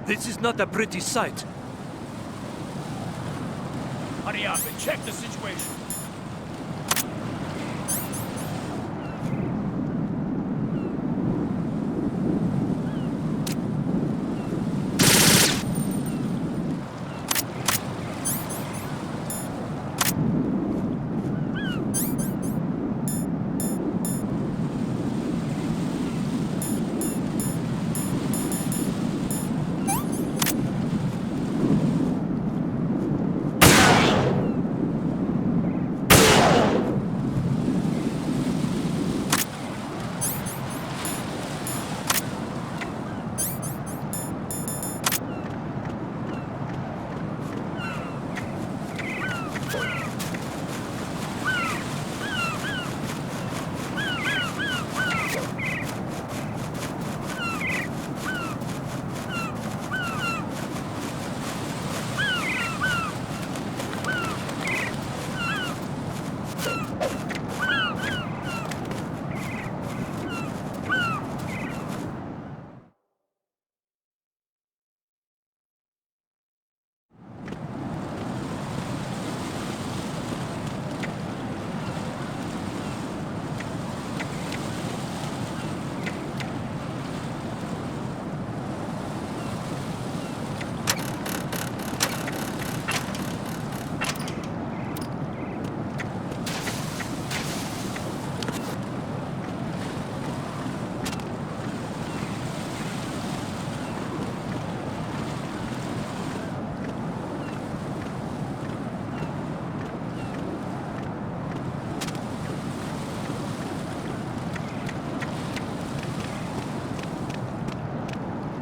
This is not a pretty sight. Hurry up and check the situation.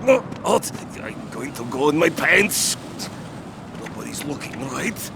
No, what? I'm going to go in my pants. Nobody's looking, right?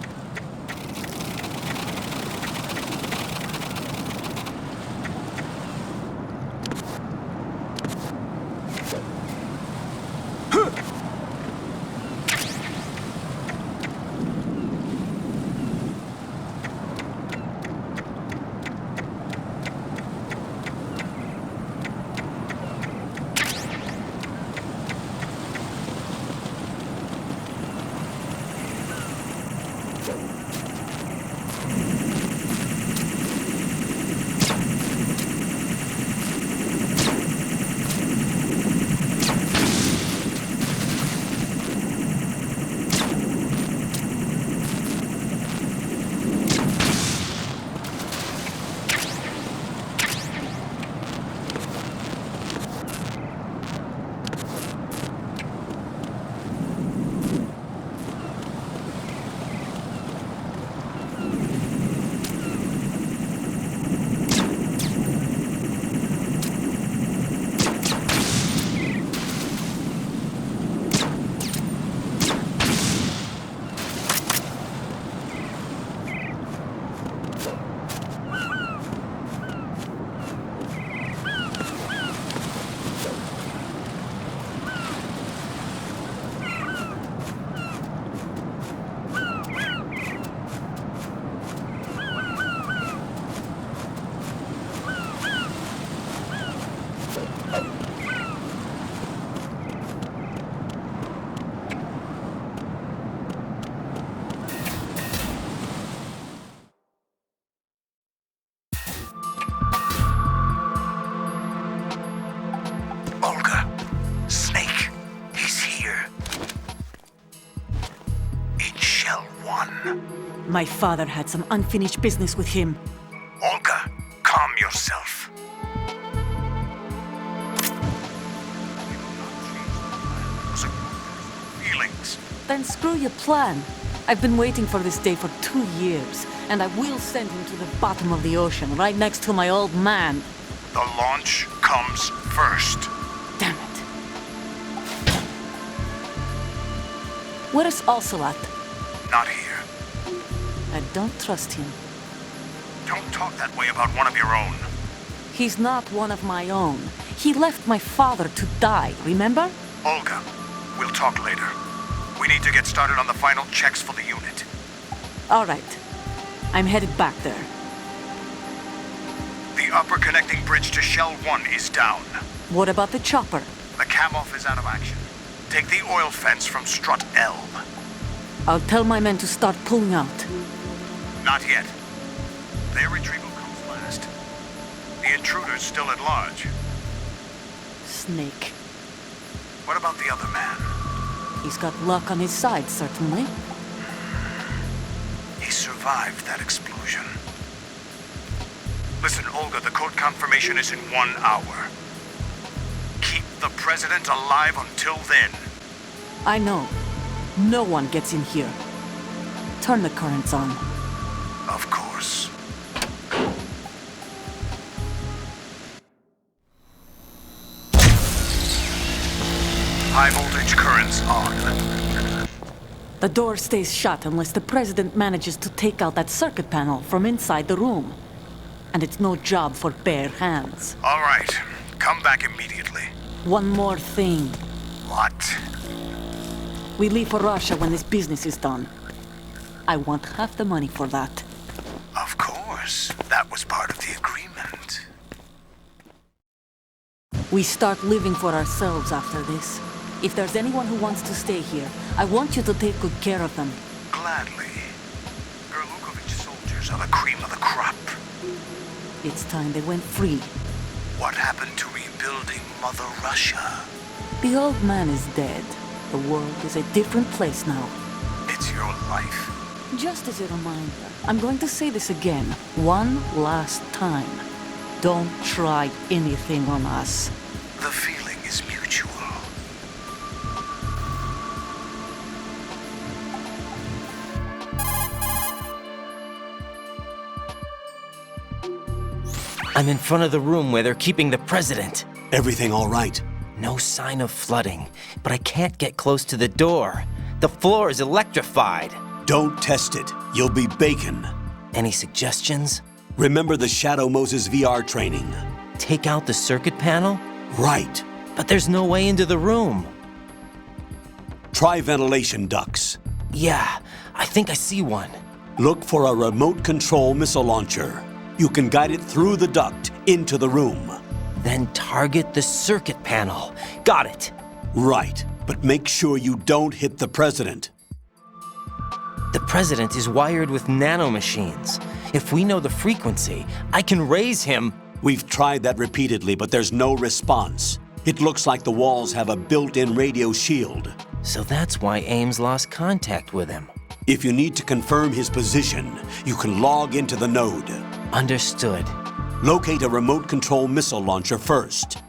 My father had some unfinished business with him. Olga, calm yourself. Feelings. Then screw your plan. I've been waiting for this day for 2 years, and I will send him to the bottom of the ocean, right next to my old man. The launch comes first. Damn it. Where is Ocelot? Not here. I don't trust him. Don't talk that way about one of your own. He's not one of my own. He left my father to die, remember? Olga, we'll talk later. We need to get started on the final checks for the unit. All right. I'm headed back there. The upper connecting bridge to Shell 1 is down. What about the chopper? The cam-off is out of action. Take the oil fence from strut L. I'll tell my men to start pulling out. Not yet. Their retrieval comes last. The intruder's still at large. Snake. What about the other man? He's got luck on his side, certainly. He survived that explosion. Listen, Olga, the code confirmation is in 1 hour. Keep the president alive until then. I know. No one gets in here. Turn the currents on. Of course. High voltage currents on. The door stays shut unless the president manages to take out that circuit panel from inside the room. And it's no job for bare hands. All right. Come back immediately. One more thing. What? We leave for Russia when this business is done. I want half the money for that. Of course. That was part of the agreement. We start living for ourselves after this. If there's anyone who wants to stay here, I want you to take good care of them. Gladly. Gerlukovich soldiers are the cream of the crop. It's time they went free. What happened to rebuilding Mother Russia? The old man is dead. The world is a different place now. It's your life. Just as a reminder, I'm going to say this again, one last time. Don't try anything on us. The feeling is mutual. I'm in front of the room where they're keeping the president. Everything all right? No sign of flooding, but I can't get close to the door. The floor is electrified. Don't test it. You'll be bacon. Any suggestions? Remember the Shadow Moses VR training? Take out the circuit panel? Right. But there's no way into the room. Try ventilation ducts. Yeah, I think I see one. Look for a remote control missile launcher. You can guide it through the duct into the room. Then target the circuit panel. Got it. Right, but make sure you don't hit the president. The president is wired with nanomachines. If we know the frequency, I can raise him. We've tried that repeatedly, but there's no response. It looks like the walls have a built-in radio shield. So that's why Ames lost contact with him. If you need to confirm his position, you can log into the node. Understood. Locate a remote control missile launcher first.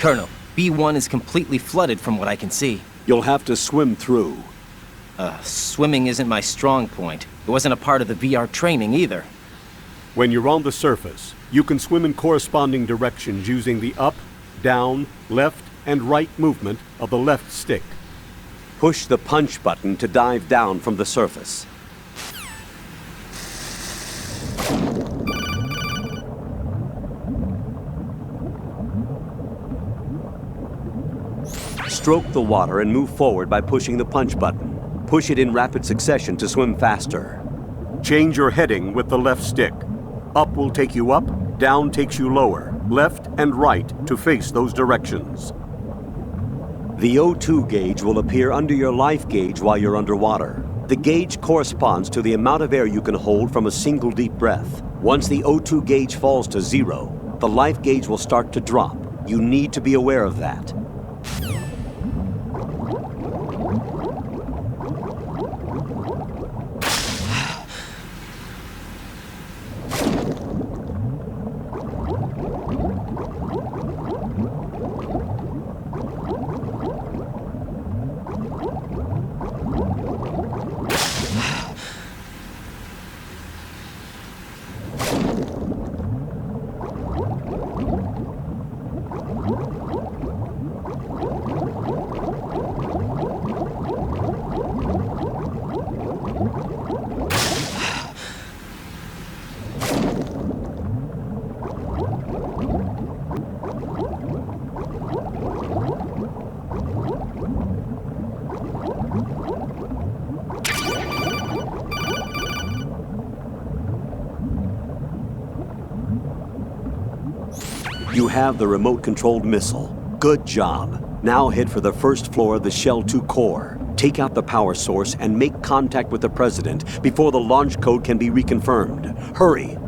Colonel, B1 is completely flooded from what I can see. You'll have to swim through. Swimming isn't my strong point. It wasn't a part of the VR training either. When you're on the surface, you can swim in corresponding directions using the up, down, left, and right movement of the left stick. Push the punch button to dive down from the surface. Stroke the water and move forward by pushing the punch button. Push it in rapid succession to swim faster. Change your heading with the left stick. Up will take you up, down takes you lower, left and right to face those directions. The O2 gauge will appear under your life gauge while you're underwater. The gauge corresponds to the amount of air you can hold from a single deep breath. Once the O2 gauge falls to 0, the life gauge will start to drop. You need to be aware of that. You have the remote-controlled missile. Good job. Now head for the first floor of the Shell 2 core. Take out the power source and make contact with the President before the launch code can be reconfirmed. Hurry!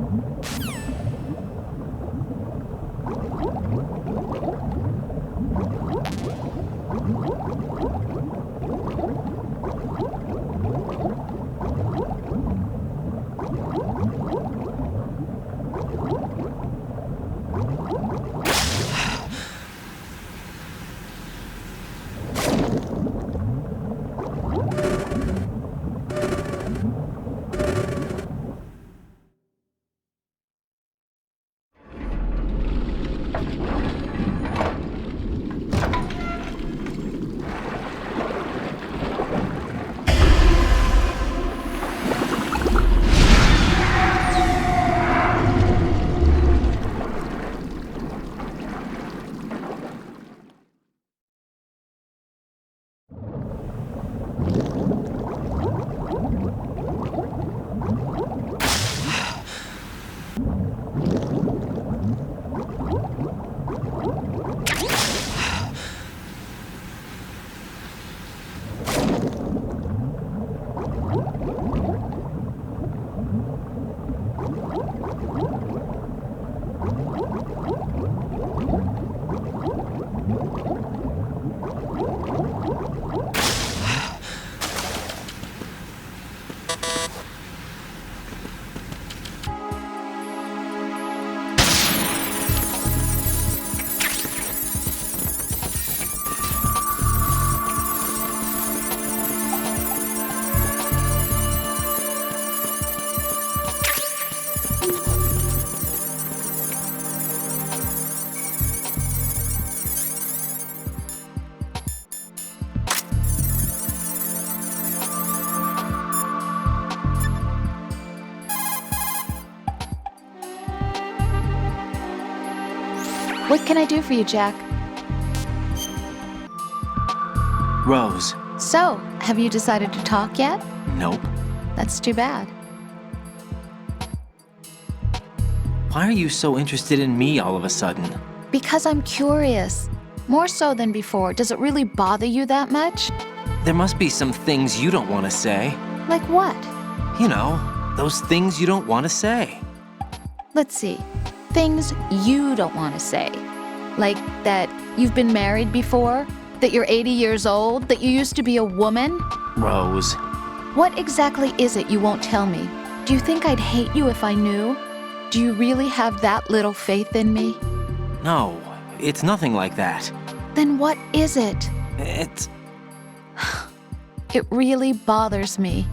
What can I do for you, Jack? Rose. So, have you decided to talk yet? Nope. That's too bad. Why are you so interested in me all of a sudden? Because I'm curious. More so than before. Does it really bother you that much? There must be some things you don't want to say. Like what? You know, those things you don't want to say. Let's see. Things you don't want to say. Like that you've been married before? That you're 80 years old? That you used to be a woman? Rose. What exactly is it you won't tell me? Do you think I'd hate you if I knew? Do you really have that little faith in me? No, It's nothing like that. Then what is it? It's... It really bothers me.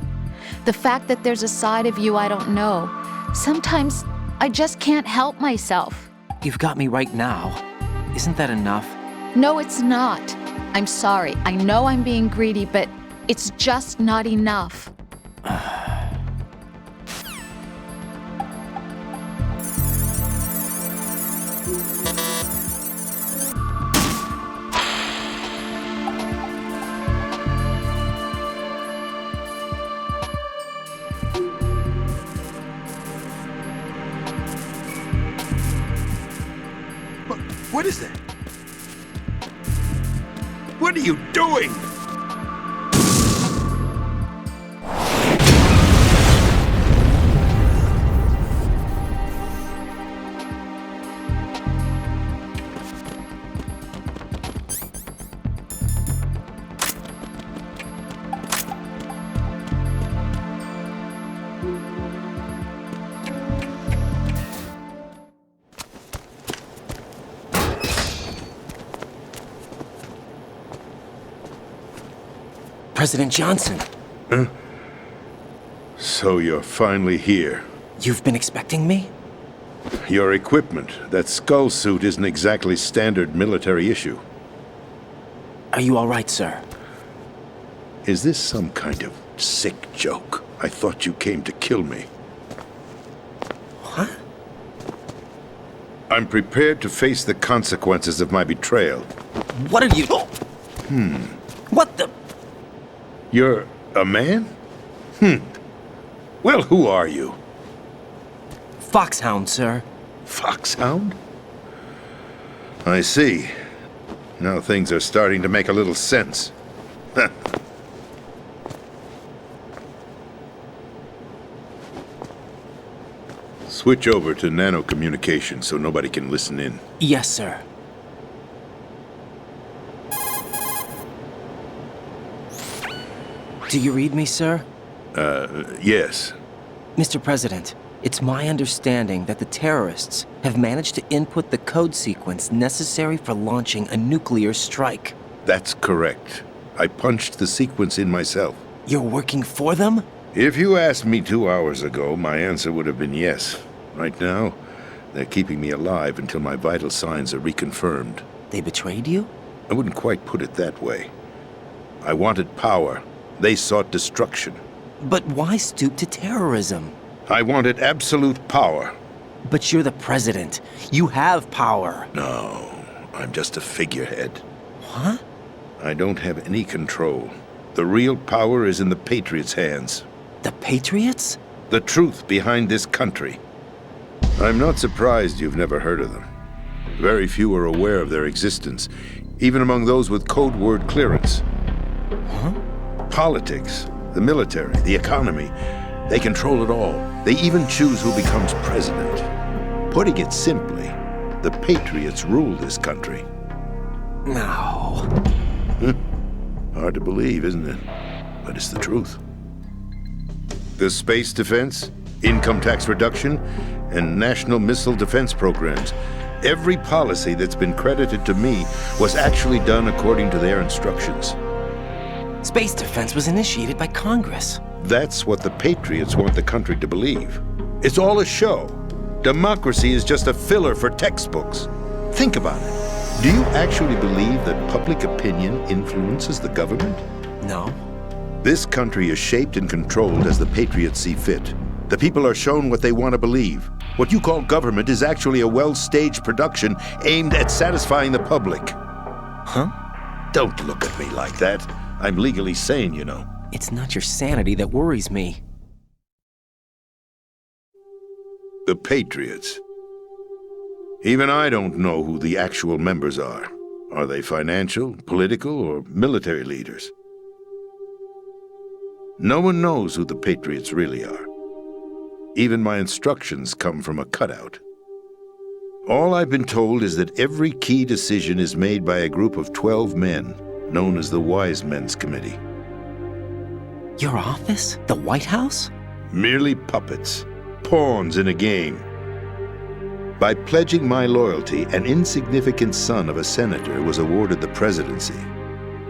The fact that there's a side of you I don't know. Sometimes I just can't help myself. You've got me right now. Isn't that enough? No, it's not. I'm sorry. I know I'm being greedy, but it's just not enough. What is that? What are you doing? President Johnson. Huh? So you're finally here. You've been expecting me? Your equipment, that skull suit, isn't exactly standard military issue. Are you all right, sir? Is this some kind of sick joke? I thought you came to kill me. What? I'm prepared to face the consequences of my betrayal. What are you... What the... You're a man? Well, who are you? Foxhound, sir. Foxhound? I see. Now things are starting to make a little sense. Switch over to nano-communication so nobody can listen in. Yes, sir. Do you read me, sir? Yes. Mr. President, it's my understanding that the terrorists have managed to input the code sequence necessary for launching a nuclear strike. That's correct. I punched the sequence in myself. You're working for them? If you asked me 2 hours ago, my answer would have been yes. Right now, they're keeping me alive until my vital signs are reconfirmed. They betrayed you? I wouldn't quite put it that way. I wanted power. They sought destruction. But why stoop to terrorism? I wanted absolute power. But you're the president. You have power. No, I'm just a figurehead. What? I don't have any control. The real power is in the Patriots' hands. The Patriots? The truth behind this country. I'm not surprised you've never heard of them. Very few are aware of their existence, even among those with code word clearance. Huh? Politics, the military, the economy, they control it all. They even choose who becomes president. Putting it simply, the Patriots rule this country. No. Hard to believe, isn't it? But it's the truth. The space defense, income tax reduction, and national missile defense programs. Every policy that's been credited to me was actually done according to their instructions. Space defense was initiated by Congress. That's what the Patriots want the country to believe. It's all a show. Democracy is just a filler for textbooks. Think about it. Do you actually believe that public opinion influences the government? No. This country is shaped and controlled as the Patriots see fit. The people are shown what they want to believe. What you call government is actually a well-staged production aimed at satisfying the public. Huh? Don't look at me like that. I'm legally sane, you know. It's not your sanity that worries me. The Patriots. Even I don't know who the actual members are. Are they financial, political, or military leaders? No one knows who the Patriots really are. Even my instructions come from a cutout. All I've been told is that every key decision is made by a group of 12 men, known as the Wise Men's Committee. Your office? The White House? Merely puppets, pawns in a game. By pledging my loyalty, an insignificant son of a senator was awarded the presidency.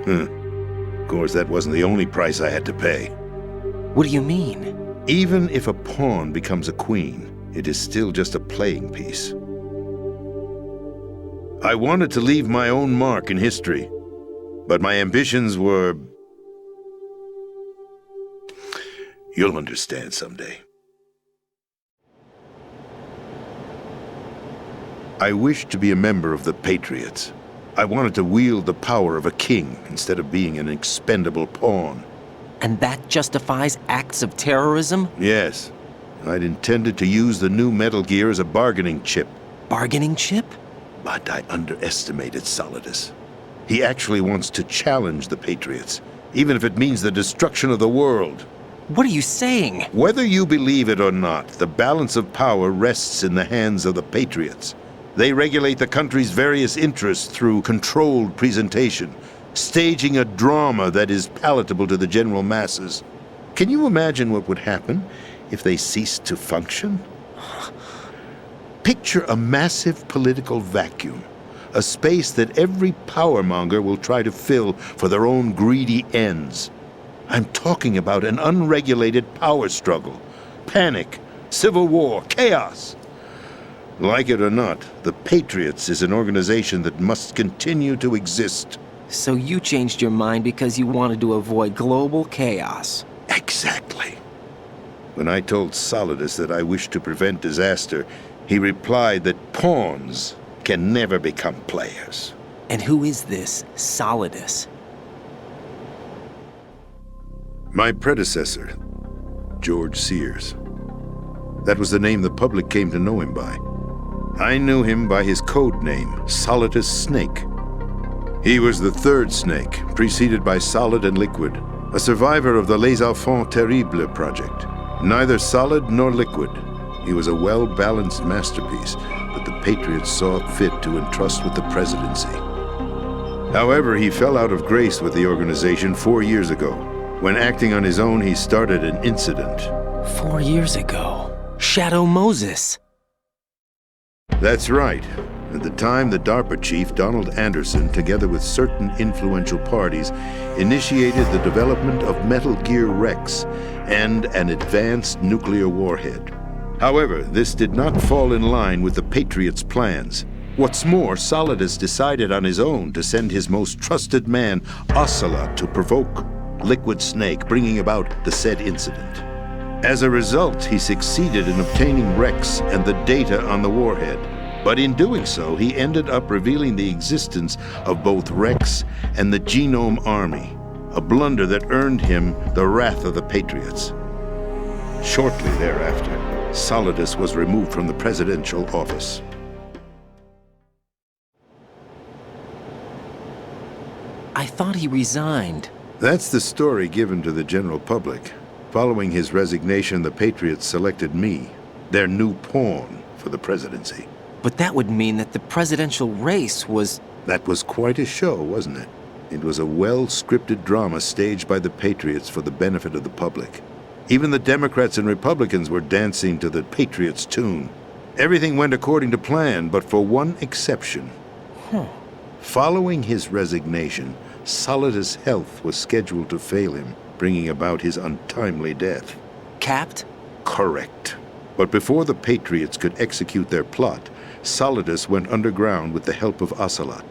Of course, that wasn't the only price I had to pay. What do you mean? Even if a pawn becomes a queen, it is still just a playing piece. I wanted to leave my own mark in history, but my ambitions were... You'll understand someday. I wished to be a member of the Patriots. I wanted to wield the power of a king instead of being an expendable pawn. And that justifies acts of terrorism? Yes. I'd intended to use the new Metal Gear as a bargaining chip. Bargaining chip? But I underestimated Solidus. He actually wants to challenge the Patriots, even if it means the destruction of the world. What are you saying? Whether you believe it or not, the balance of power rests in the hands of the Patriots. They regulate the country's various interests through controlled presentation, staging a drama that is palatable to the general masses. Can you imagine what would happen if they ceased to function? Picture a massive political vacuum, a space that every powermonger will try to fill for their own greedy ends. I'm talking about an unregulated power struggle, panic, civil war, chaos. Like it or not, the Patriots is an organization that must continue to exist. So you changed your mind because you wanted to avoid global chaos. Exactly. When I told Solidus that I wished to prevent disaster, he replied that pawns can never become players. And who is this Solidus? My predecessor, George Sears. That was the name the public came to know him by. I knew him by his code name, Solidus Snake. He was the third snake, preceded by Solid and Liquid, a survivor of the Les Enfants Terribles project. Neither solid nor liquid. He was a well-balanced masterpiece that the Patriots saw fit to entrust with the presidency. However, he fell out of grace with the organization 4 years ago. When acting on his own, he started an incident. 4 years ago? Shadow Moses! That's right. At the time, the DARPA chief, Donald Anderson, together with certain influential parties, initiated the development of Metal Gear Rex and an advanced nuclear warhead. However, this did not fall in line with the Patriots' plans. What's more, Solidus decided on his own to send his most trusted man, Ocelot, to provoke Liquid Snake, bringing about the said incident. As a result, he succeeded in obtaining Rex and the data on the warhead. But in doing so, he ended up revealing the existence of both Rex and the Genome Army, a blunder that earned him the wrath of the Patriots. Shortly thereafter, Solidus was removed from the presidential office. I thought he resigned. That's the story given to the general public. Following his resignation, the Patriots selected me, their new pawn, for the presidency. But that would mean that the presidential race was... That was quite a show, wasn't it? It was a well-scripted drama staged by the Patriots for the benefit of the public. Even the Democrats and Republicans were dancing to the Patriots' tune. Everything went according to plan, but for one exception. Following his resignation, Solidus' health was scheduled to fail him, bringing about his untimely death. Capped? Correct. But before the Patriots could execute their plot, Solidus went underground with the help of Ocelot.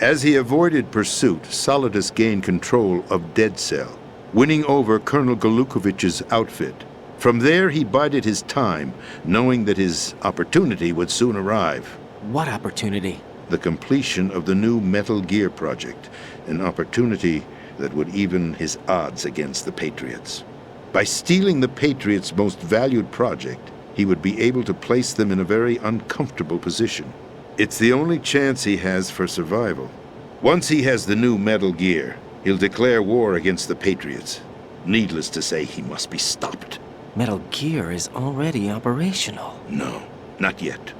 As he avoided pursuit, Solidus gained control of Dead Cell, winning over Colonel Golukovich's outfit. From there, he bided his time, knowing that his opportunity would soon arrive. What opportunity? The completion of the new Metal Gear project, an opportunity that would even his odds against the Patriots. By stealing the Patriots' most valued project, he would be able to place them in a very uncomfortable position. It's the only chance he has for survival. Once he has the new Metal Gear, he'll declare war against the Patriots. Needless to say, he must be stopped. Metal Gear is already operational. No, not yet.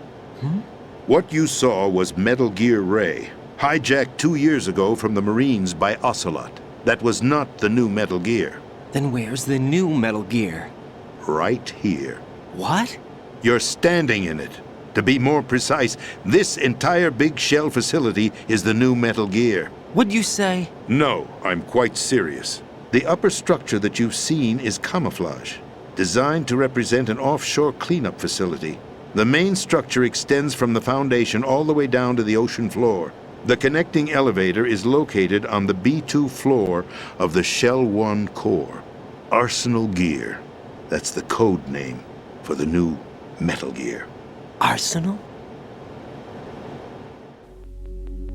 What you saw was Metal Gear Ray, hijacked 2 years ago from the Marines by Ocelot. That was not the new Metal Gear. Then where's the new Metal Gear? Right here. What? You're standing in it. To be more precise, this entire big shell facility is the new Metal Gear. Would you say? No, I'm quite serious. The upper structure that you've seen is camouflage, designed to represent an offshore cleanup facility. The main structure extends from the foundation all the way down to the ocean floor. The connecting elevator is located on the B2 floor of the Shell 1 core. Arsenal Gear. That's the code name for the new Metal Gear. Arsenal?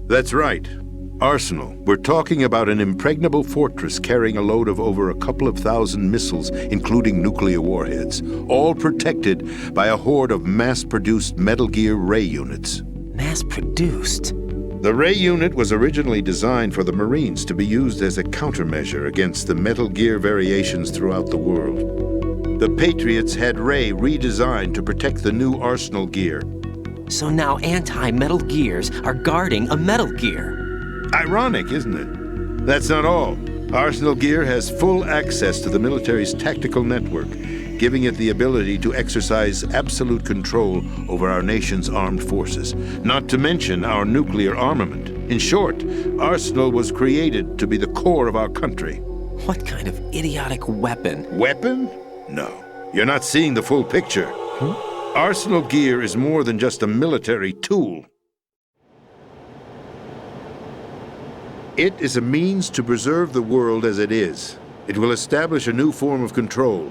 That's right. Arsenal. We're talking about an impregnable fortress carrying a load of over a couple of thousand missiles, including nuclear warheads, all protected by a horde of mass-produced Metal Gear Ray units. Mass-produced? The Ray unit was originally designed for the Marines to be used as a countermeasure against the Metal Gear variations throughout the world. The Patriots had Ray redesigned to protect the new Arsenal Gear. So now anti-Metal Gears are guarding a Metal Gear. Ironic, isn't it? That's not all. Arsenal Gear has full access to the military's tactical network, giving it the ability to exercise absolute control over our nation's armed forces, not to mention our nuclear armament. In short, Arsenal was created to be the core of our country. What kind of idiotic weapon? Weapon? No. You're not seeing the full picture. Arsenal Gear is more than just a military tool. It is a means to preserve the world as it is. It will establish a new form of control.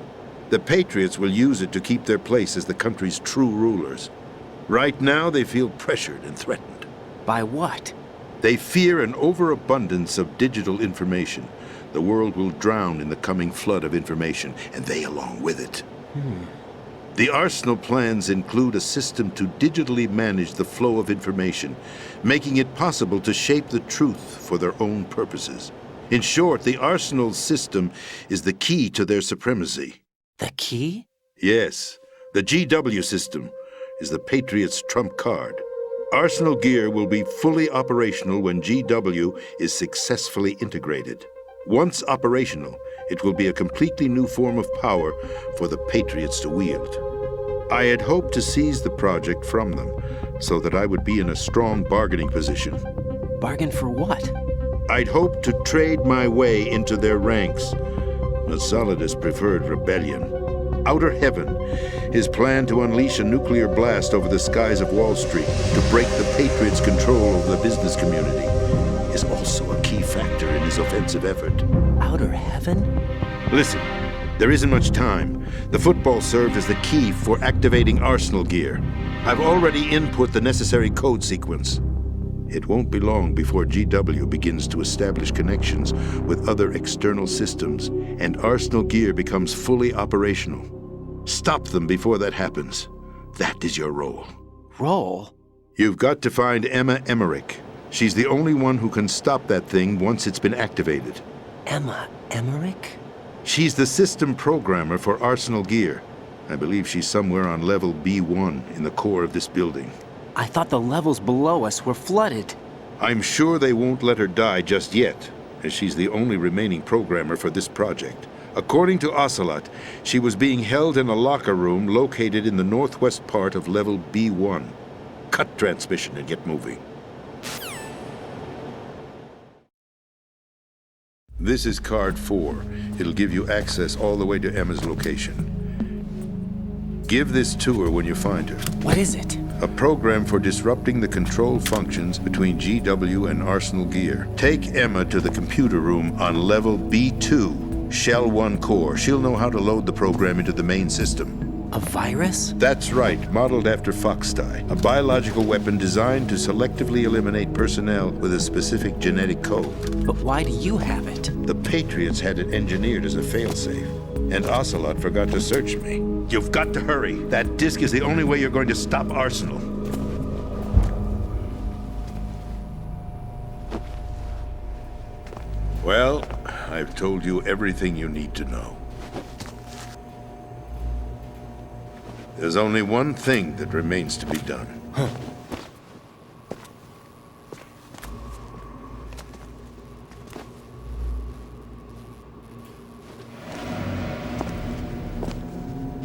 The Patriots will use it to keep their place as the country's true rulers. Right now, they feel pressured and threatened. By what? They fear an overabundance of digital information. The world will drown in the coming flood of information, and they along with it. The Arsenal plans include a system to digitally manage the flow of information, making it possible to shape the truth for their own purposes. In short, the Arsenal system is the key to their supremacy. The key? Yes, the GW system is the Patriots' trump card. Arsenal Gear will be fully operational when GW is successfully integrated. Once operational, it will be a completely new form of power for the Patriots to wield. I had hoped to seize the project from them, so that I would be in a strong bargaining position. Bargain for what? I'd hoped to trade my way into their ranks. But Solidus preferred rebellion. Outer Heaven, his plan to unleash a nuclear blast over the skies of Wall Street to break the Patriots' control over the business community, is also a key factor in his offensive effort. Outer Heaven? Listen, there isn't much time. The football served as the key for activating Arsenal Gear. I've already input the necessary code sequence. It won't be long before GW begins to establish connections with other external systems, and Arsenal Gear becomes fully operational. Stop them before that happens. That is your role. Role? You've got to find Emma Emmerich. She's the only one who can stop that thing once it's been activated. Emma Emmerich? She's the system programmer for Arsenal Gear. I believe she's somewhere on level B1 in the core of this building. I thought the levels below us were flooded. I'm sure they won't let her die just yet, as she's the only remaining programmer for this project. According to Ocelot, she was being held in a locker room located in the northwest part of level B1. Cut transmission and get moving. This is card 4. It'll give you access all the way to Emma's location. Give this to her when you find her. What is it? A program for disrupting the control functions between GW and Arsenal Gear. Take Emma to the computer room on level B2, Shell 1 core. She'll know how to load the program into the main system. A virus? That's right, modeled after Foxdie, a biological weapon designed to selectively eliminate personnel with a specific genetic code. But why do you have it? The Patriots had it engineered as a failsafe, and Ocelot forgot to search me. You've got to hurry. That disk is the only way you're going to stop Arsenal. Well, I've told you everything you need to know. There's only one thing that remains to be done.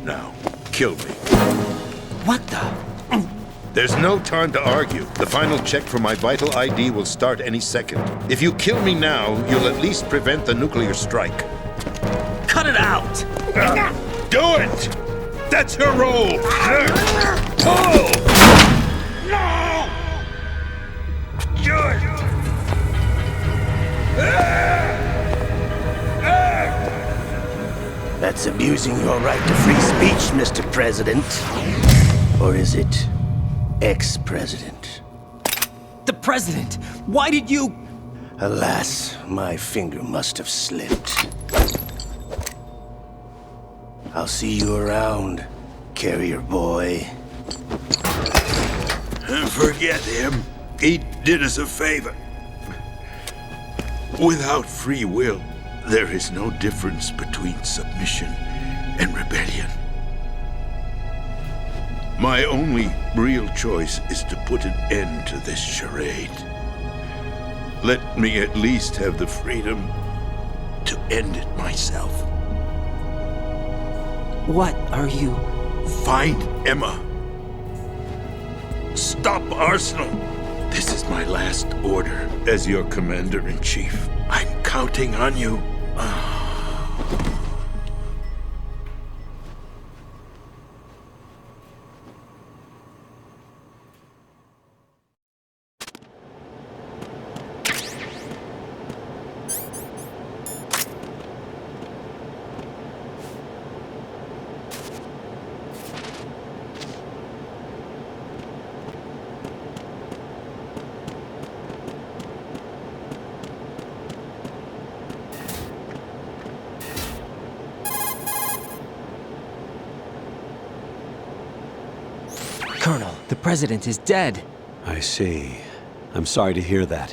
Now, kill me. What the? There's no time to argue. The final check for my vital ID will start any second. If you kill me now, you'll at least prevent the nuclear strike. Cut it out! Do it! That's your role! Pull! No! Do it! That's abusing your right to free speech, Mr. President. Or is it ex-president? The president! Why did you... Alas, my finger must have slipped. I'll see you around, carrier boy. Forget him. He did us a favor. Without free will, there is no difference between submission and rebellion. My only real choice is to put an end to this charade. Let me at least have the freedom to end it myself. What are you... Find Emma. Stop Arsenal. This is my last order as your commander-in-chief. I'm counting on you. Colonel, the president is dead. I see. I'm sorry to hear that.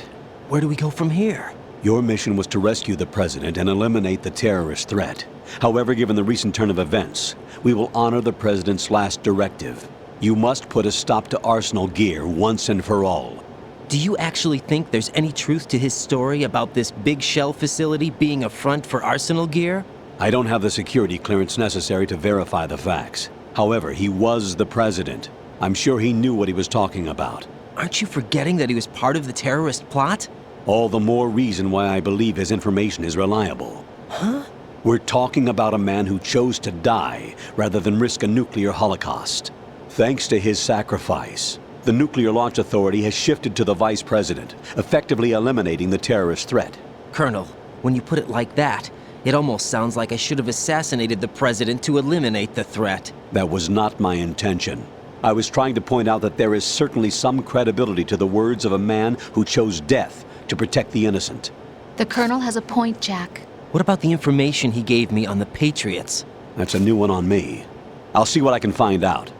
Where do we go from here? Your mission was to rescue the president and eliminate the terrorist threat. However, given the recent turn of events, we will honor the president's last directive. You must put a stop to Arsenal Gear once and for all. Do you actually think there's any truth to his story about this big shell facility being a front for Arsenal Gear? I don't have the security clearance necessary to verify the facts. However, he was the president. I'm sure he knew what he was talking about. Aren't you forgetting that he was part of the terrorist plot? All the more reason why I believe his information is reliable. Huh? We're talking about a man who chose to die rather than risk a nuclear holocaust. Thanks to his sacrifice, the Nuclear Launch Authority has shifted to the vice president, effectively eliminating the terrorist threat. Colonel, when you put it like that, it almost sounds like I should have assassinated the president to eliminate the threat. That was not my intention. I was trying to point out that there is certainly some credibility to the words of a man who chose death to protect the innocent. The Colonel has a point, Jack. What about the information he gave me on the Patriots? That's a new one on me. I'll see what I can find out.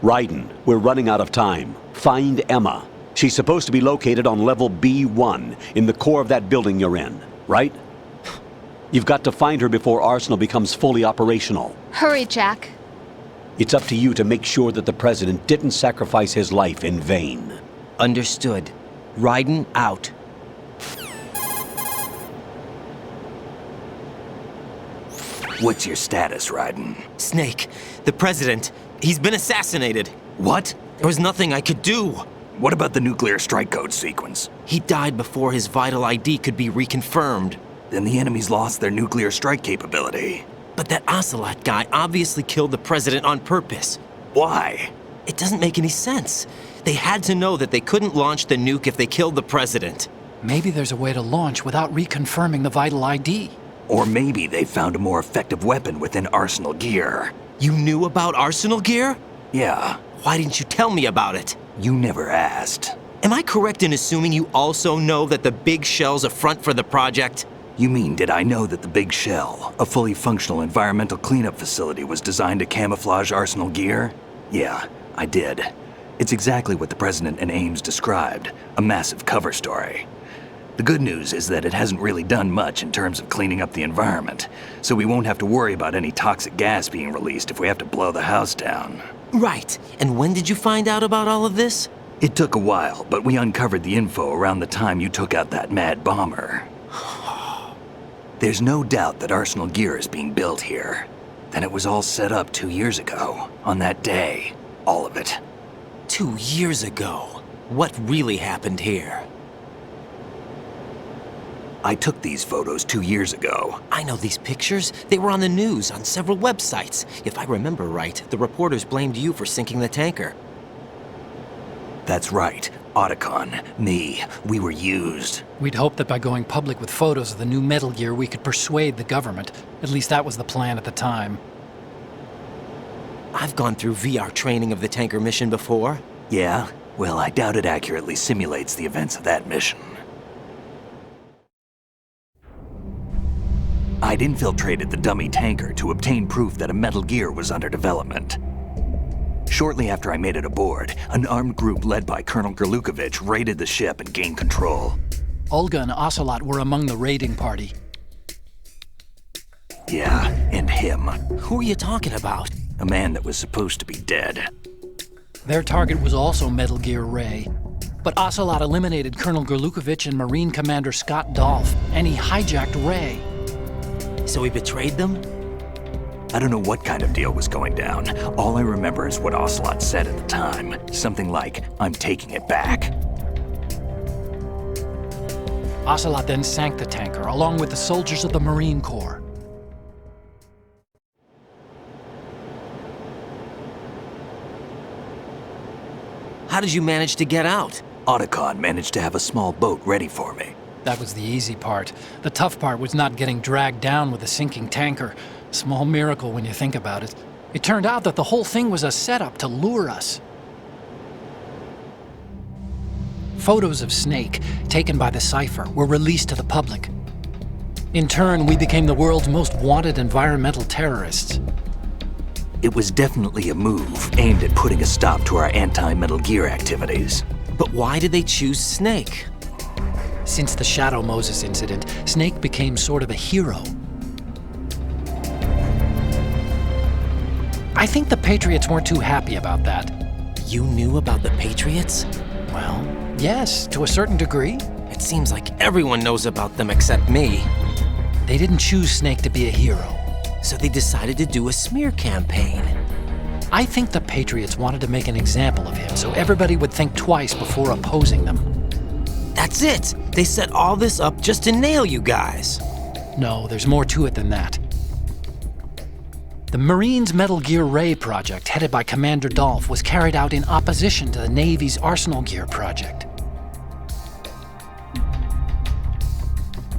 Raiden, we're running out of time. Find Emma. She's supposed to be located on level B1, in the core of that building you're in, right? You've got to find her before Arsenal becomes fully operational. Hurry, Jack. It's up to you to make sure that the president didn't sacrifice his life in vain. Understood. Raiden out. What's your status, Raiden? Snake, the president, he's been assassinated. What? There was nothing I could do. What about the nuclear strike code sequence? He died before his vital ID could be reconfirmed. Then the enemy's lost their nuclear strike capability. But that Ocelot guy obviously killed the president on purpose. Why? It doesn't make any sense. They had to know that they couldn't launch the nuke if they killed the president. Maybe there's a way to launch without reconfirming the vital ID. Or maybe they found a more effective weapon within Arsenal Gear. You knew about Arsenal Gear? Yeah. Why didn't you tell me about it? You never asked. Am I correct in assuming you also know that the big shell's a front for the project? You mean, did I know that the Big Shell, a fully functional environmental cleanup facility, was designed to camouflage Arsenal Gear? Yeah, I did. It's exactly what the President and Ames described, a massive cover story. The good news is that it hasn't really done much in terms of cleaning up the environment, so we won't have to worry about any toxic gas being released if we have to blow the house down. Right. And when did you find out about all of this? It took a while, but we uncovered the info around the time you took out that mad bomber. There's no doubt that Arsenal Gear is being built here. Then it was all set up 2 years ago, on that day. All of it. 2 years ago. What really happened here? I took these photos 2 years ago. I know these pictures. They were on the news, on several websites. If I remember right, the reporters blamed you for sinking the tanker. That's right. Otacon, me, we were used. We'd hoped that by going public with photos of the new Metal Gear, we could persuade the government. At least that was the plan at the time. I've gone through VR training of the tanker mission before. Yeah? Well, I doubt it accurately simulates the events of that mission. I'd infiltrated the dummy tanker to obtain proof that a Metal Gear was under development. Shortly after I made it aboard, an armed group led by Colonel Gerlukovich raided the ship and gained control. Olga and Ocelot were among the raiding party. Yeah, and him. Who are you talking about? A man that was supposed to be dead. Their target was also Metal Gear Ray. But Ocelot eliminated Colonel Gerlukovich and Marine Commander Scott Dolph, and he hijacked Ray. So he betrayed them? I don't know what kind of deal was going down. All I remember is what Ocelot said at the time. Something like, "I'm taking it back." Ocelot then sank the tanker, along with the soldiers of the Marine Corps. How did you manage to get out? Otacon managed to have a small boat ready for me. That was the easy part. The tough part was not getting dragged down with a sinking tanker. Small miracle when you think about it. It turned out that the whole thing was a setup to lure us. Photos of Snake, taken by the Cypher, were released to the public. In turn, we became the world's most wanted environmental terrorists. It was definitely a move aimed at putting a stop to our anti-Metal Gear activities. But why did they choose Snake? Since the Shadow Moses incident, Snake became sort of a hero. I think the Patriots weren't too happy about that. You knew about the Patriots? Well, yes, to a certain degree. It seems like everyone knows about them except me. They didn't choose Snake to be a hero. So they decided to do a smear campaign. I think the Patriots wanted to make an example of him so everybody would think twice before opposing them. That's it! They set all this up just to nail you guys. No, there's more to it than that. The Marines' Metal Gear Ray project, headed by Commander Dolph, was carried out in opposition to the Navy's Arsenal Gear project.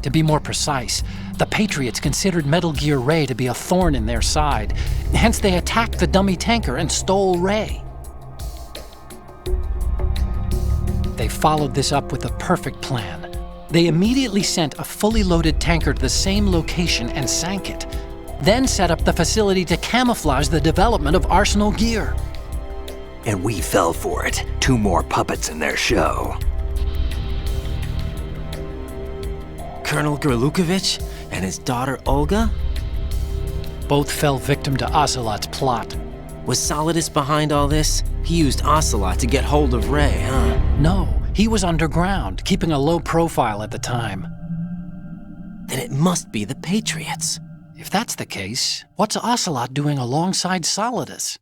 To be more precise, the Patriots considered Metal Gear Ray to be a thorn in their side. Hence, they attacked the dummy tanker and stole Ray. They followed this up with a perfect plan. They immediately sent a fully loaded tanker to the same location and sank it, then set up the facility to camouflage the development of Arsenal Gear. And we fell for it. 2 more puppets in their show. Colonel Gerlukovich and his daughter Olga? Both fell victim to Ocelot's plot. Was Solidus behind all this? He used Ocelot to get hold of Ray, huh? No, he was underground, keeping a low profile at the time. Then it must be the Patriots. If that's the case, what's Ocelot doing alongside Solidus?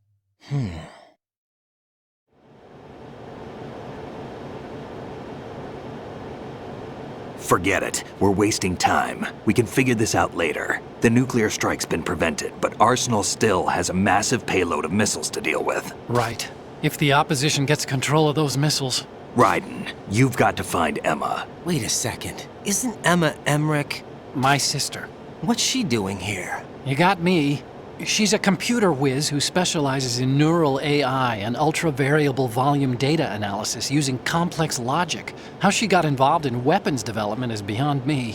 Forget it. We're wasting time. We can figure this out later. The nuclear strike's been prevented, but Arsenal still has a massive payload of missiles to deal with. Right. If the opposition gets control of those missiles. Raiden, you've got to find Emma. Wait a second. Isn't Emma Emmerich? My sister. What's she doing here? You got me. She's a computer whiz who specializes in neural AI and ultra-variable volume data analysis using complex logic. How she got involved in weapons development is beyond me.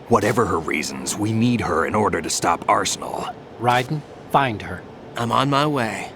Whatever her reasons, we need her in order to stop Arsenal. Raiden, find her. I'm on my way.